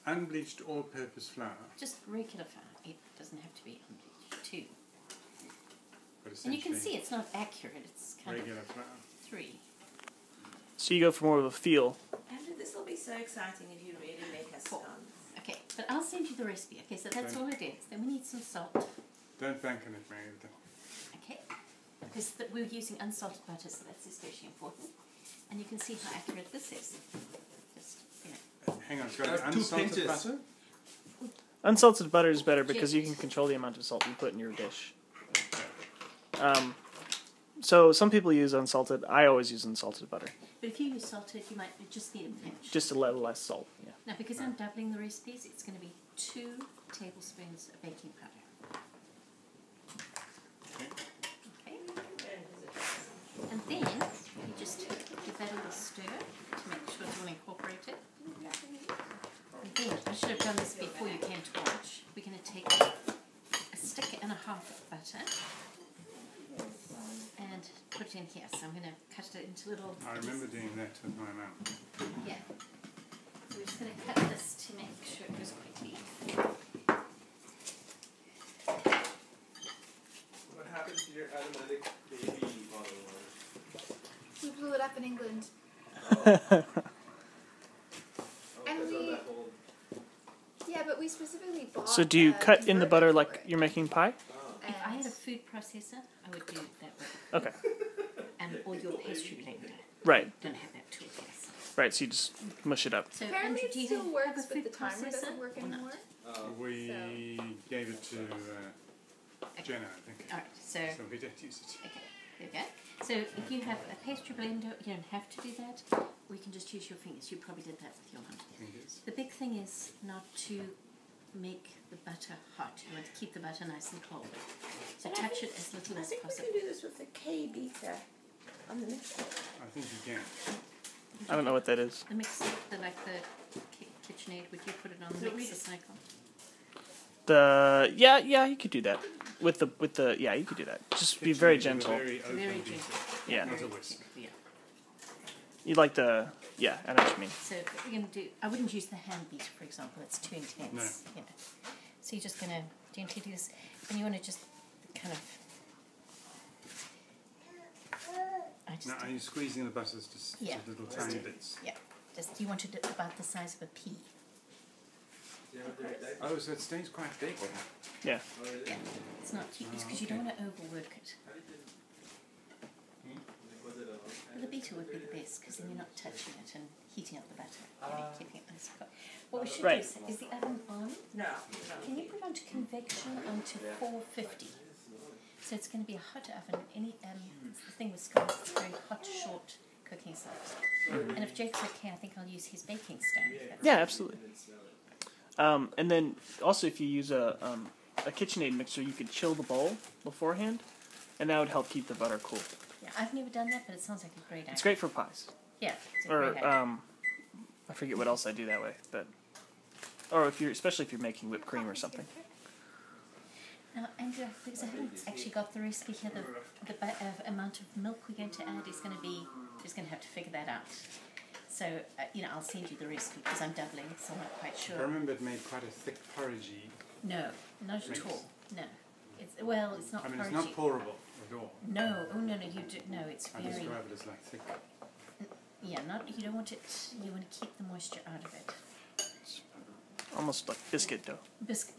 unbleached all-purpose flour. Just regular flour. It doesn't have to be unbleached too. But And you can see it's not accurate. It's kind regular of flour. 3. So you go for more of a feel. Andrew, this will be so exciting if you really make us 4. scones. Okay, but I'll send you the recipe. Okay, so that's all it is. Then we need some salt. Don't bank on it, Mary. Okay, because we're using unsalted butter, so that's especially important. And you can see how accurate this is. Just, you know. Hang on, it's got to be unsalted butter? Unsalted butter is better because you can control the amount of salt you put in your dish. So some people use unsalted. I always use unsalted butter. But if you use salted, you might just need a pinch. Just a little less salt. Yeah. Now, because I'm doubling the recipes, it's going to be 2 tablespoons of baking powder. Okay. And then you just give that a little stir to make sure it's all incorporated. And then, I should have done this before you came to watch. We're going to take a stick and a half of butter and put it in here. So I'm going to cut it into little... I remember doing that with my mum. Yeah. So we're just going to cut this to make sure it goes quickly. What happened to your automatic baby bottle water? We blew it up in England. And we... Yeah, but we specifically bought... So do you cut in the butter like you're making pie? If I had a food processor, I would do it that way. Okay. Or your pastry blender. Right. Don't have that tool, yes. Right, so you just mush it up. So Apparently Andrew, it do you still have works, a but food the timer processor doesn't work or not? anymore. We gave it to Jenna, I think. Alright, so we don't use it. okay, there we go. So if you have a pastry blender, you don't have to do that. We can just use your fingers. You probably did that with your mum. Fingers. The big thing is not to make the butter hot. You want to keep the butter nice and cold. So touch it as little as I think possible. we can do this with the K beater on the mixer. I think you can. I don't know what that is. The mixer, like the KitchenAid, would you put it on the mixer cycle? Yeah, you could do that. With the yeah, you could do that. Just be very gentle. Very open Very beater. gentle. Yeah. Not a whisk. Yeah. You'd like the yeah, I know what you mean. So what we're going to do, I wouldn't use the hand beater, for example. It's too intense. No. You know. So you're just going to gently do this, and you want to just kind of. Now, are you squeezing the butters just Yeah. to little tiny bits? Yeah. Just you want it about the size of a pea. Oh, so it stays quite big. Yeah. Yeah. It's not it's because you don't want to overwork it. But the beater would be the best because then you're not touching it and heating up the butter, you know, keeping it nice and cold. What we should Right. do is the oven on. No. Can you put onto convection onto 450? So it's going to be a hot oven. The thing with scones, it's very hot, short cooking size. And if Jake's okay, I think I'll use his baking stone. Yeah, absolutely. And then also if you use a KitchenAid mixer, you could chill the bowl beforehand, and that would help keep the butter cool. Yeah, I've never done that, but it sounds like a great idea. It's great for pies. Yeah, it's a Or great idea. I forget what else I do that way, but or especially if you're making whipped cream or something. Now, Andrew, because I haven't actually got the recipe here, the amount of milk we're going to add is going to be, just going to have to figure that out. So, I'll send you the recipe because I'm doubling, so I'm not quite sure. I remember it made quite a thick porridgey. No, not at all. No. It's not I mean, porridgey. it's not pourable at all. No, it's I very... describe it as like thick. Yeah, you don't want it, you want to keep the moisture out of it. Almost like biscuit dough.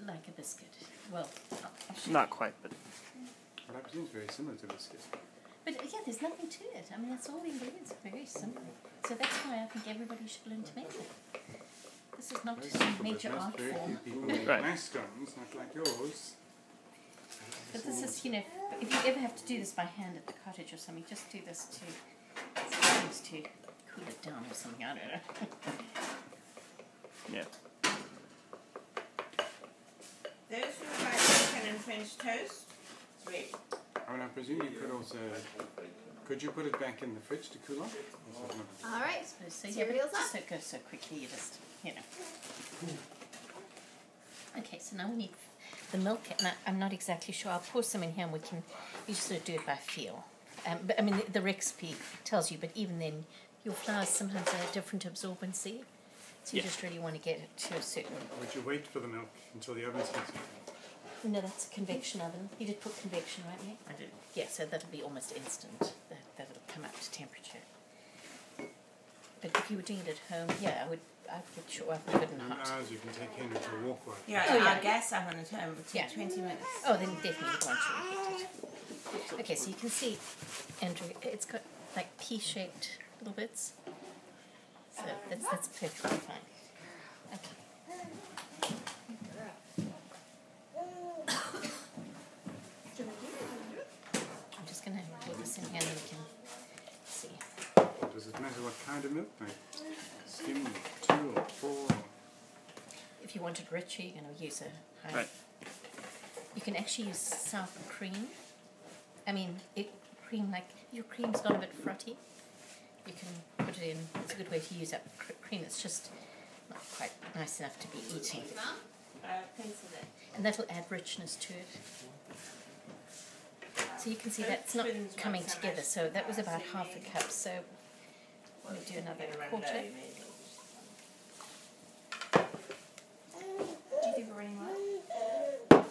Like a biscuit. Well, I'll show Not you. quite, but... Well, I presume it's very similar to biscuit. But yeah, there's nothing to it. I mean, that's all the ingredients are very simple. So that's why I think everybody should learn to make it. This is not Very a simple, major but most art very few form. people make Right. nice scones, not like yours. But this is, if you ever have to do this by hand at the cottage or something, just do this sometimes to cool it down or something. I don't know. Yeah. Those who like bacon and French toast, it's ready. I mean, I presume you could also... Could you put it back in the fridge to cool off? Or is it not? All right. So Cereal's just up. so it goes so quickly, you just, Okay, so now we need the milk. And I'm not exactly sure. I'll pour some in here and we just sort of do it by feel. But I mean, the recipe tells you, but even then, your flours sometimes have a different absorbency. So you just really want to get it to a certain... Would you wait for the milk until the oven starts? No, that's a convection oven. You did put convection, right, Nick? I did. Yeah, so that'll be almost instant. That'll come up to temperature. But if you were doing it at home, yeah, I would sure I've put it in hot. Hours you can take Henry for a walk while. Yeah, Oh, yeah. our gas oven at home would take Yeah. 20 minutes. Oh, then definitely you want to reheat it. Okay, so you can see, Andrew, it's got like pea-shaped little bits. So that's perfectly fine. Okay. I'm just going to put this in here and we can see. Does it matter what kind of milk, mate? Skim, 2 or 4? If you want it richer, you're going to use a high. Right. You can actually use sour cream. I mean, cream, like your cream's gone a bit frothy. You can put it in. It's a good way to use up cream. It's just not quite nice enough to be eating. Pencil it. And that'll add richness to it. So you can see that's not coming together. So that was about half a cup. So we'll do another quarter. Do you think we're running well?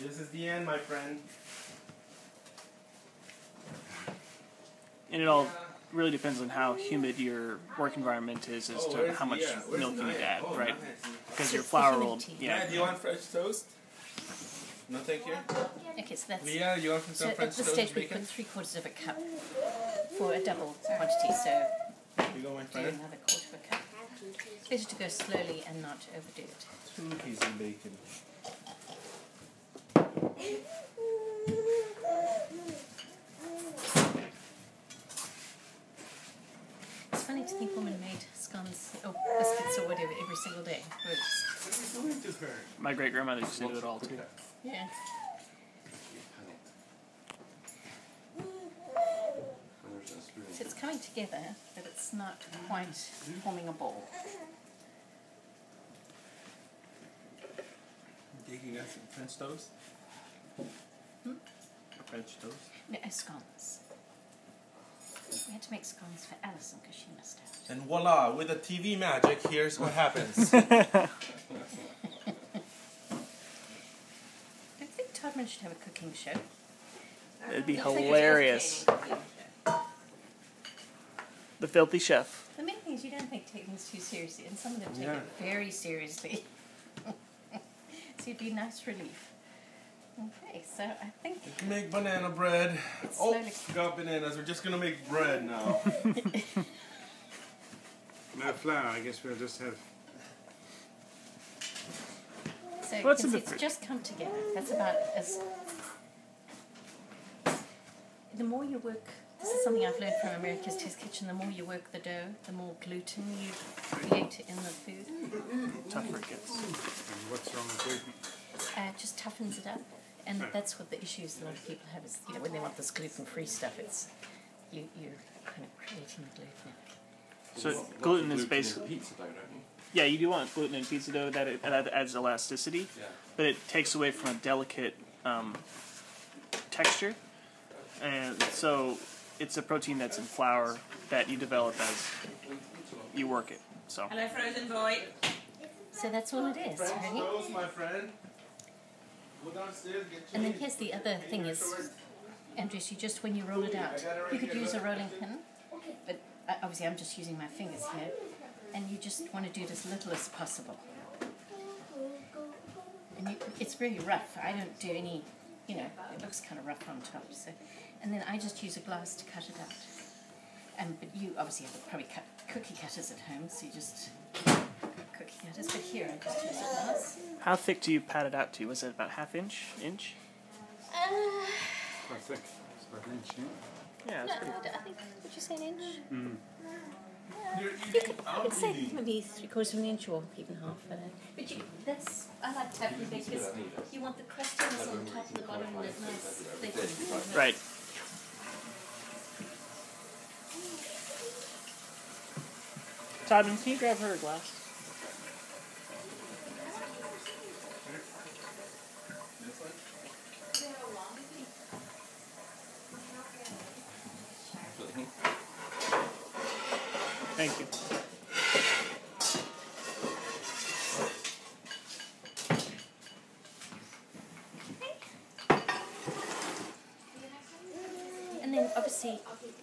This is the end, my friend. And it all really depends on how humid your work environment is as to how much milk you need to add, right? Because your flour will, Yeah, do you want French toast? No, thank you. Okay, so that's... Leah, you want some So French at this toast stage we bacon? put 3/4 of a cup for a double quantity. So You go, my do friend. another 1/4 of a cup. It's better to go slowly and not overdo it. 2 pieces of bacon. It's funny to think women made scones or biscuits or whatever every single day. my great grandmother used to do it all too. Yeah. So it's coming together, but it's not quite forming a ball. Taking us some French toast? French toast? No, scones. We had to make scones for Alison because she missed out. And voila, with the TV magic, here's what happens. I think Todman should have a cooking show. It'd be hilarious. The Filthy Chef. The main thing is you don't take things too seriously, and some of them take it very seriously. So it'd be a nice relief. Okay, so I think Make banana bread. it's Oh, slowly... got bananas. We're just gonna make bread now. No flour, I guess we'll just have... So you What's can in see the it's fridge? just come together. That's about as... The more you work... This is something I've learned from America's Test Kitchen. The more you work the dough, the more gluten you create in the food. Tougher it gets. And what's wrong with gluten? It just toughens it up. And that's what the issues a lot of people have is, when they want this gluten-free stuff, it's... You're kind of creating the gluten. So gluten is basically... Pizza dough, don't you? Yeah, you do want gluten in pizza dough. That adds elasticity, Yeah. but it takes away from a delicate texture. And so it's a protein that's in flour that you develop as you work it. So Hello, frozen boy. So that's all it is, French really. toast, my friend. Go downstairs, get And then changed. here's the other thing is, Andres, you just, when you roll it out, you could use a rolling pin, but obviously I'm just using my fingers here, and you just want to do it as little as possible. And it's very rough. I don't do any, it looks kind of rough on top. So, and then I just use a glass to cut it out. But you obviously have probably cookie cutters at home, so you just cookie cutters. But here I just use a glass. how thick do you pat it out to? Was it about half inch? Quite thick. It's about an inch, yeah? Yeah, No, that's pretty. I think, would you say an inch? You're You eating, could, I'm I'd say eating. maybe 3/4 of an inch or even half. But I like to have it because you want the crustiness on top and the bottom and it's nice thick and Right. Todman, can you grab her a glass? Thank you. And then obviously,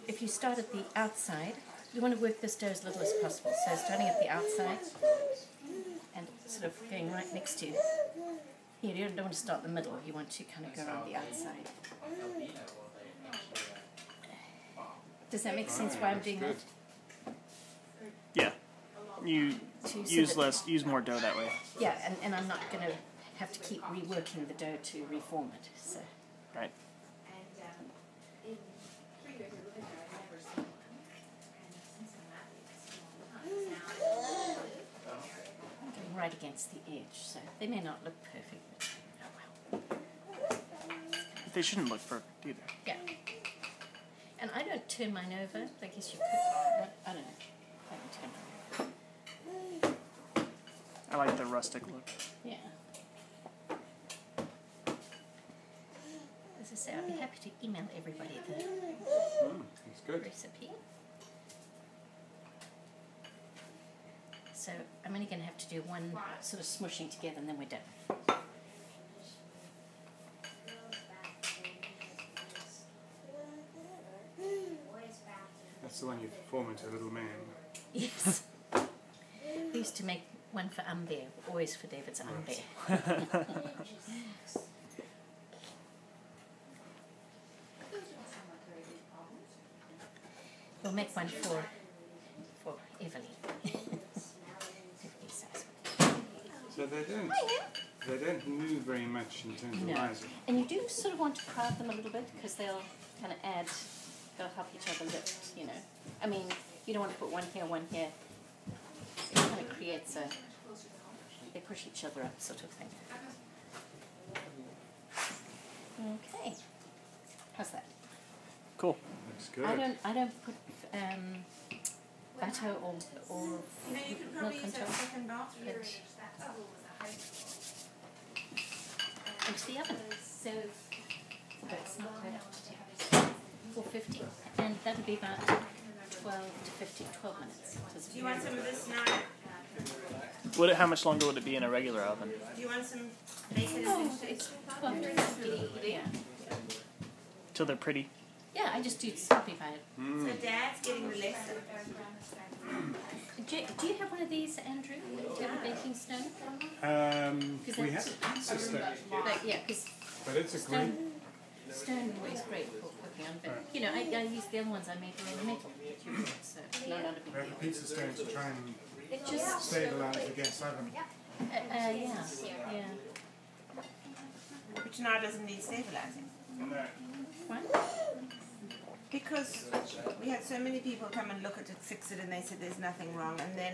if you start at the outside, you want to work this dough as little as possible. So starting at the outside and sort of going right next to, you don't want to start in the middle. You want to kind of go around the outside. Does that make sense why I'm doing that? Yeah. You So that- use more dough that way. Yeah, and I'm not going to have to keep reworking the dough to reform it. So Right. I'm going right against the edge. So they may not look perfect, but oh well. They shouldn't look perfect either. Yeah. And I don't turn mine over. I guess you could, but I don't know. I don't turn mine over. I like the rustic look. Yeah. As I say, I'll be happy to email everybody the That's good. recipe. So I'm only going to have to do one sort of smushing together and then we're done. That's the one you form into a little man. Yes. We used to make one for Amber, always for David's Amber. We'll make one for Evelyn. So they don't move very much in terms of No. rising. And you do sort of want to crowd them a little bit because they'll kind of they'll help each other lift, you know. I mean, you don't want to put one here, one here. It kind of creates they push each other up sort of thing. Okay. How's that? Cool. Looks good. I don't put butter or You know, you could milk probably on use that top second bath. into the oven. So but it's not quite up to temperature. 450, and that'll be about 12 minutes. Do you want some of this now? How much longer would it be in a regular oven? Do you want some bacon Oh, and it's 12 to 50, yeah. Till they're pretty. Yeah, I just do simplify it. So Dad's getting the lesson. Do you have one of these, Andrew? Do you have a baking stone? We have a pizza stone, Yeah, because but it's a great. stone is great for cooking on. But, you know, I use the other ones I made were in metal. So, no, not a big We have a deal. pizza stone to try and It just, stabilise the gas oven. yeah. Which now doesn't need stabilizing. What? Because we had so many people come and look at it, fix it, and they said there's nothing wrong. And then